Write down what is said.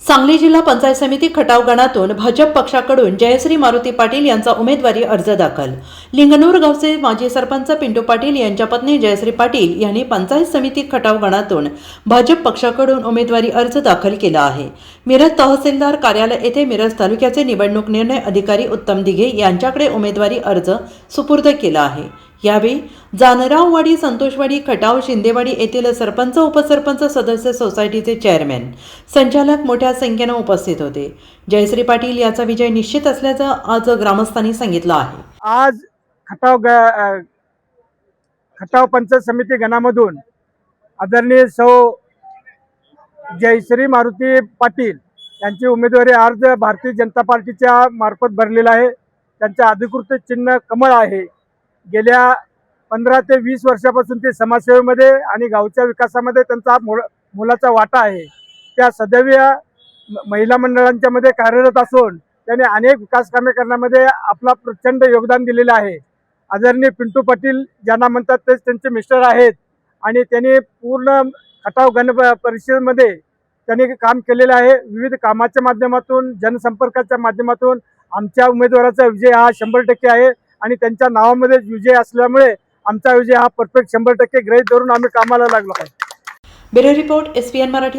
सांगली जिल्हा पंचायत समिती खटाव गणातून भाजप पक्षाकडून जयश्री मारुती पाटील यांचा उमेदवारी अर्ज दाखल। लिंगणूर गावचे माजी सरपंच पिंटू पाटील यांच्या पत्नी जयश्री पाटील यांनी पंचायत समिती खटाव गणातून भाजप पक्षाकडून उमेदवारी अर्ज दाखल केला आहे। मिरज तहसीलदार कार्यालय येथे मिरज तालुक्याचे निवडणूक निर्णय अधिकारी उत्तम दिघे यांच्याकडे उमेदवारी अर्ज सुपूर्द केला आहे। यावेळी जानराववाडी, संतोषवाडी, खटाव, शिंदेवाडी येथील सरपंच, उपसरपंच, सदस्य, सोसायटीचे चेअरमॅन, संचालक मोठ्या संख्येने उपस्थित होते। जयश्री पाटील याचा विजय निश्चित असल्याचं आज ग्रामस्थांनी सांगितलं आहे। आज खटाव पंचायत समिती गणामधून आदरणीय सौ जयश्री मारुती पाटील यांची उमेदवारी अर्ज भारतीय जनता पार्टीच्या मार्फत भरलेला आहे। त्यांच्या अधिकृत चिन्ह कमळ आहे। गेल्या 15 ते 20 वर्षापासून ते समाजसेवेमध्ये आणि गावच्या विकासामध्ये त्यांचा मोलाचा वाटा आहे। त्या सदैव महिला मंडळांच्या मध्ये कार्यरत असून त्यांनी अनेक विकास कामे करण्यामध्ये आपला प्रचंड योगदान दिलेले आहे। आदरणीय पिंटू पाटील ज्यांना म्हणतात तेच त्यांचे मिस्टर आहेत आणि त्यांनी पूर्ण खटाव गण परिषदेमध्ये त्यांनी काम केलेले आहे। विविध कामाच्या माध्यमातून, जनसंपर्काच्या माध्यमातून आमच्या उमेदवाराचा विजय हा 100% आहे आणि त्यांच्या नावामध्ये विजय असल्यामुळे आमचा विजय हा परफेक्ट 100% ग्रहित धरून आम्ही कामाला लागलो आहे। Bureau report, SPN Marathi.